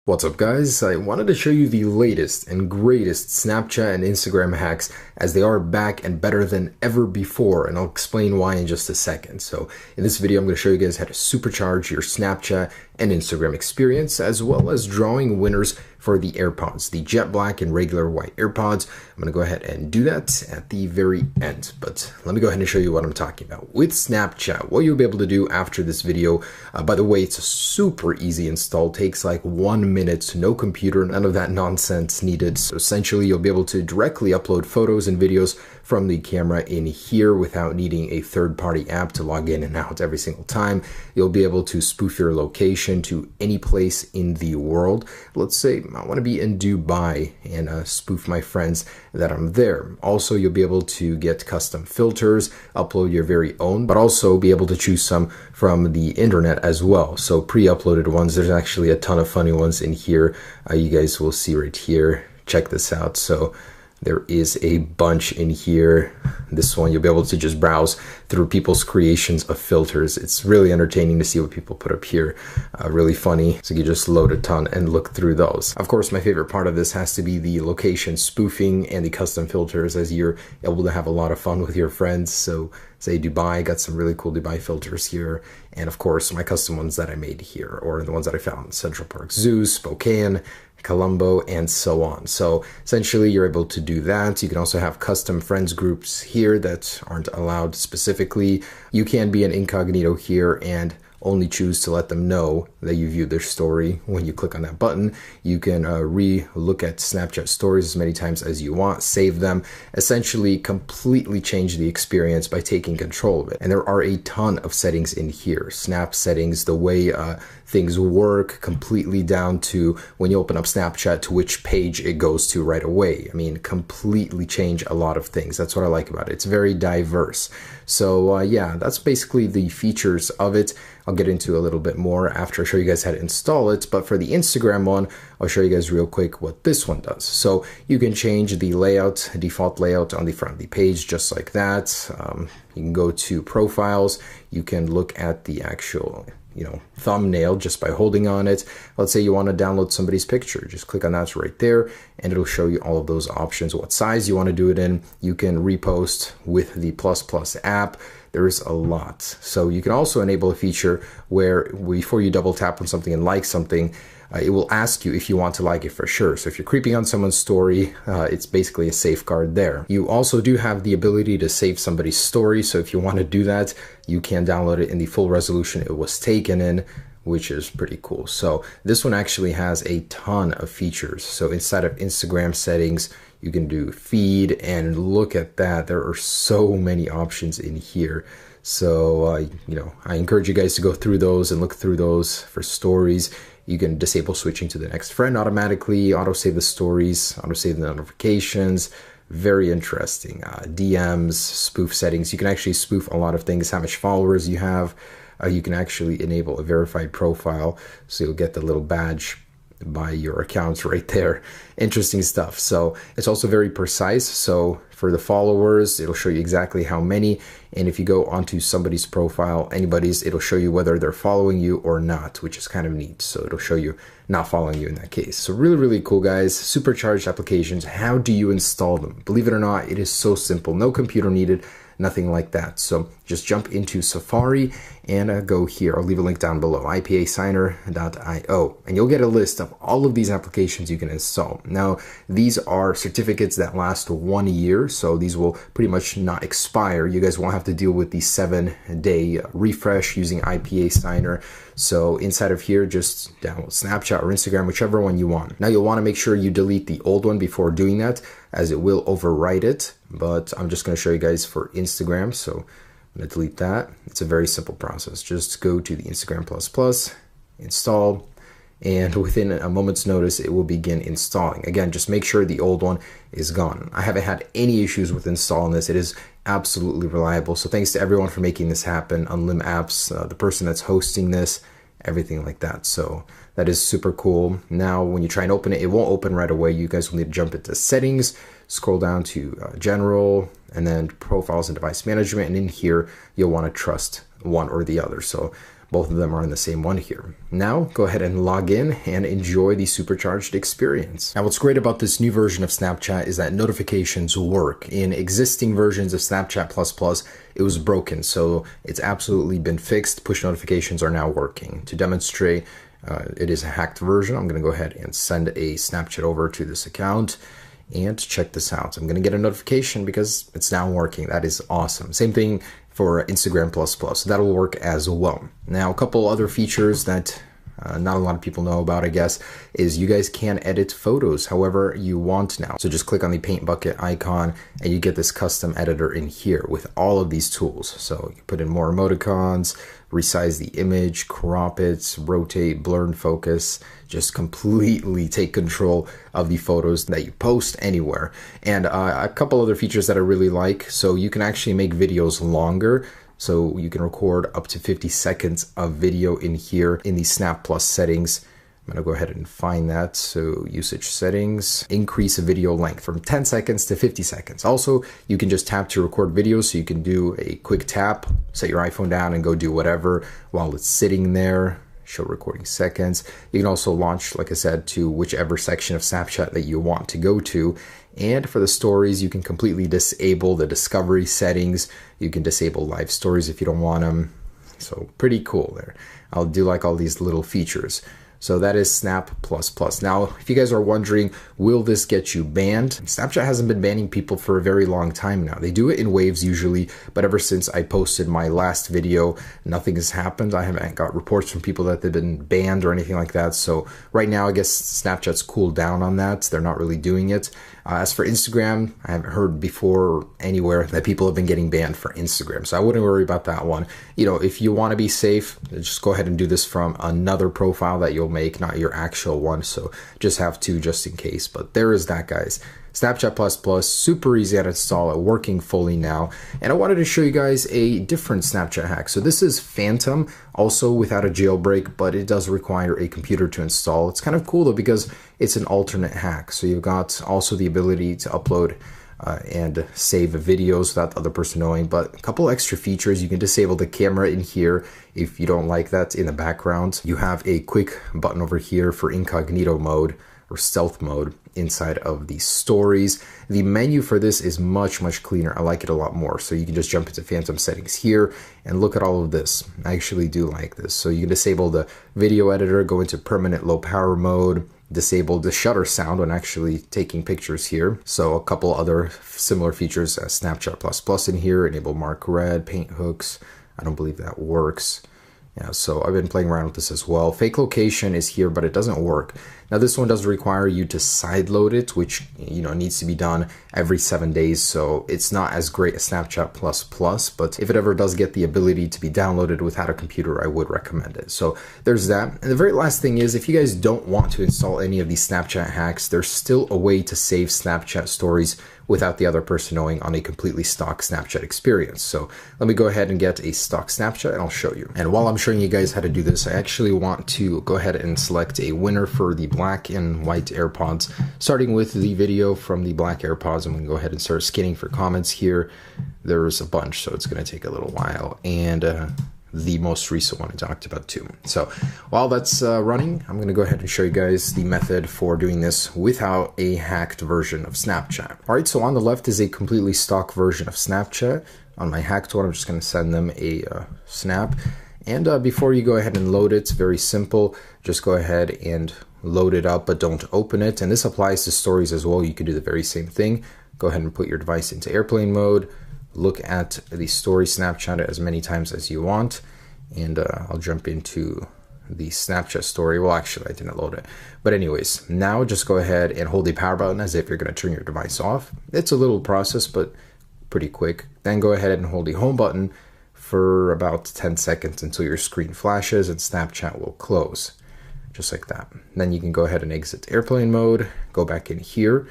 What's up guys? I wanted to show you the latest and greatest Snapchat and Instagram hacks as they are back and better than ever before, and I'll explain why in just a second. So in this video I'm going to show you guys how to supercharge your Snapchat and Instagram experience, as well as drawing winners for the AirPods, the jet black and regular white AirPods. I'm going to go ahead and do that at the very end, but let me go ahead and show you what I'm talking about. With Snapchat, what you'll be able to do after this video, by the way, it's a super easy install, takes like 1 minute, no computer, none of that nonsense needed. So essentially you'll be able to directly upload photos and videos from the camera in here without needing a third-party app to log in and out every single time. You'll be able to spoof your location to any place in the world. Let's say I want to be in Dubai and spoof my friends that I'm there. Also, you'll be able to get custom filters, upload your very own, but also be able to choose some from the internet as well. So pre-uploaded ones, there's actually a ton of funny ones in here. You guys will see right here. Check this out. So there is a bunch in here. This one, you'll be able to just browse through people's creations of filters. It's really entertaining to see what people put up here. Really funny. So you just load a ton and look through those. Of course, my favorite part of this has to be the location spoofing and the custom filters, as you're able to have a lot of fun with your friends. So say Dubai, got some really cool Dubai filters here. And of course, my custom ones that I made here, or the ones that I found: Central Park Zoo, Spokane, Colombo, and so on. So essentially you're able to do that. You can also have custom friends groups here that aren't allowed specifically. You can be an incognito here and only choose to let them know that you viewed their story. When you click on that button, you can re-look at Snapchat stories as many times as you want, save them, essentially completely change the experience by taking control of it. And there are a ton of settings in here. Snap settings, the way things work, completely down to when you open up Snapchat to which page it goes to right away. I mean, completely change a lot of things. That's what I like about it. It's very diverse. So yeah, that's basically the features of it. I'll get into a little bit more after I show you guys how to install it, but for the Instagram one, I'll show you guys real quick what this one does. So you can change the layout, default layout on the front of the page, just like that. You can go to profiles. You can look at the actual thumbnail just by holding on it. Let's say you want to download somebody's picture, just click on that right there and it'll show you all of those options, what size you want to do it in. You can repost with the plus app. There's a lot. So you can also enable a feature where before you double tap on something and like something, it will ask you if you want to like it for sure. So if you're creeping on someone's story, it's basically a safeguard there. You also do have the ability to save somebody's story. So if you want to do that, you can download it in the full resolution it was taken in, which is pretty cool. So this one actually has a ton of features. So inside of Instagram settings, you can do feed, and look at that. There are so many options in here. So, I encourage you guys to go through those and look through those. For stories, you can disable switching to the next friend automatically, auto-save the stories, auto-save the notifications. Very interesting. DMs, spoof settings. You can actually spoof a lot of things, how much followers you have. You can actually enable a verified profile, so you'll get the little badge by your account right there. Interesting stuff. So it's also very precise. So for the followers, it'll show you exactly how many. And if you go onto somebody's profile, anybody's, it'll show you whether they're following you or not, which is kind of neat. So it'll show you not following you in that case. So really, really cool, guys. Supercharged applications. How do you install them? Believe it or not, it is so simple. No computer needed. Nothing like that. So just jump into Safari and go here. I'll leave a link down below, ipasigner.io, and you'll get a list of all of these applications you can install. Now, these are certificates that last 1 year, so these will pretty much not expire. You guys won't have to deal with the 7-day refresh using IPA Signer. So inside of here, just download Snapchat or Instagram, whichever one you want. Now, you'll want to make sure you delete the old one before doing that, as it will overwrite it. But I'm just going to show you guys for Instagram. So I'm going to delete that. It's a very simple process. Just go to the Instagram++, install, and within a moment's notice, it will begin installing. Again, just make sure the old one is gone. I haven't had any issues with installing this. It is absolutely reliable. So thanks to everyone for making this happen. Unlim Apps, the person that's hosting this, everything like that. So that is super cool. Now, when you try and open it, it won't open right away. You guys will need to jump into settings, scroll down to general, and then profiles and device management. And in here, you'll want to trust one or the other. So both of them are in the same one here. Now go ahead and log in and enjoy the supercharged experience. Now what's great about this new version of Snapchat is that notifications work. In existing versions of Snapchat++, it was broken, so it's absolutely been fixed. Push notifications are now working. To demonstrate, it is a hacked version. I'm going to go ahead and send a Snapchat over to this account. And check this out. I'm going to get a notification because it's now working. That is awesome. Same thing for Instagram++. So that'll work as well. Now, a couple other features that not a lot of people know about, I guess, is you guys can edit photos however you want now. So just click on the paint bucket icon and you get this custom editor in here with all of these tools. So you put in more emoticons, resize the image, crop it, rotate, blur and focus, just completely take control of the photos that you post anywhere. And a couple other features that I really like. So you can actually make videos longer. So you can record up to 50 seconds of video in here in the Snap+ settings. I'm going to go ahead and find that. So usage settings, increase video length from 10 seconds to 50 seconds. Also, you can just tap to record videos. So you can do a quick tap, set your iPhone down and go do whatever while it's sitting there. Show recording seconds. You can also launch, like I said, to whichever section of Snapchat that you want to go to. And for the stories, you can completely disable the discovery settings. You can disable live stories if you don't want them. So pretty cool there. I'll do like all these little features. So that is Snap++. Now, if you guys are wondering, will this get you banned? Snapchat hasn't been banning people for a very long time now. They do it in waves usually, but ever since I posted my last video, nothing has happened. I haven't got reports from people that they've been banned or anything like that. So right now, I guess Snapchat's cooled down on that. They're not really doing it. As for Instagram, I haven't heard before or anywhere that people have been getting banned for Instagram. So I wouldn't worry about that one. You know, if you want to be safe, just go ahead and do this from another profile that you'll make, not your actual one. So just have two just in case. But there is that, guys. Snapchat++, super easy to install it, working fully now. And I wanted to show you guys a different Snapchat hack. So this is Phantom, also without a jailbreak, but it does require a computer to install. It's kind of cool though because it's an alternate hack. So you've got also the ability to upload and save videos without the other person knowing, but a couple extra features. You can disable the camera in here if you don't like that in the background. You have a quick button over here for incognito mode or stealth mode inside of the stories. The menu for this is much cleaner. I like it a lot more. So you can just jump into Phantom settings here and look at all of this. I actually do like this. So you can disable the video editor, go into permanent low power mode, disable the shutter sound when actually taking pictures here. So a couple other similar features as Snapchat++ in here, enable mark red, paint hooks. I don't believe that works. Yeah, so I've been playing around with this as well. Fake location is here, but it doesn't work. Now this one does require you to sideload it, which needs to be done every 7 days. So it's not as great as Snapchat++, but if it ever does get the ability to be downloaded without a computer, I would recommend it. So there's that. And the very last thing is, if you guys don't want to install any of these Snapchat hacks, there's still a way to save Snapchat stories without the other person knowing on a completely stock Snapchat experience. So let me go ahead and get a stock Snapchat and I'll show you. And while I'm showing you guys how to do this, I actually want to go ahead and select a winner for the black and white AirPods, starting with the video from the black AirPods. I'm gonna go ahead and start scanning for comments here. There's a bunch, so it's gonna take a little while. And the most recent one I talked about too. So while that's running, I'm going to go ahead and show you guys the method for doing this without a hacked version of Snapchat. All right, so on the left is a completely stock version of Snapchat. On my hacked one, I'm just going to send them a snap. And before you go ahead and load it, it's very simple. Just go ahead and load it up, but don't open it. And this applies to stories as well. You can do the very same thing. Go ahead and put your device into airplane mode. Look at the story Snapchat as many times as you want, and I'll jump into the Snapchat story. Well, actually, I didn't load it. But anyways, now just go ahead and hold the power button as if you're going to turn your device off. It's a little process, but pretty quick. Then go ahead and hold the home button for about 10 seconds until your screen flashes and Snapchat will close, just like that. Then you can go ahead and exit airplane mode, go back in here,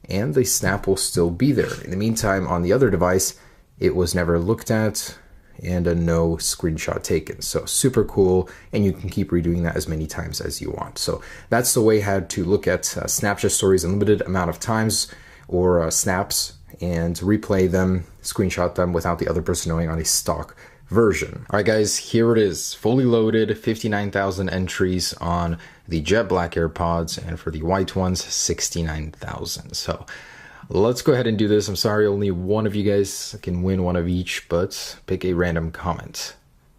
and the snap will still be there. In the meantime, on the other device, it was never looked at and no screenshot taken. So super cool, and you can keep redoing that as many times as you want. So that's the way how to look at Snapchat stories a limited amount of times, or snaps, and replay them, screenshot them without the other person knowing on a stock version. All right, guys, here it is, fully loaded, 59,000 entries on the jet black AirPods, and for the white ones, 69,000. So let's go ahead and do this. I'm sorry, only one of you guys can win one of each, but pick a random comment.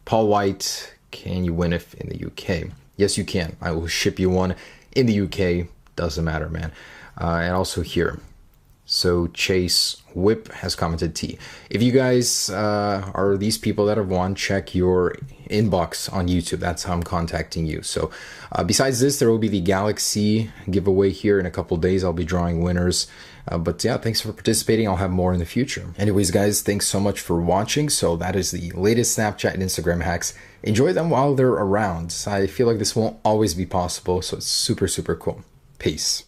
Paul White, can you win if in the UK? Yes, you can. I will ship you one in the UK. Doesn't matter, man. And also here. So Chase Whip has commented T. If you guys are these people that have won, check your inbox on YouTube. That's how I'm contacting you. So besides this, there will be the Galaxy giveaway here in a couple days. I'll be drawing winners. But yeah, thanks for participating. I'll have more in the future. Anyways, guys, thanks so much for watching. So that is the latest Snapchat and Instagram hacks. Enjoy them while they're around. I feel like this won't always be possible, so it's super, super cool. Peace.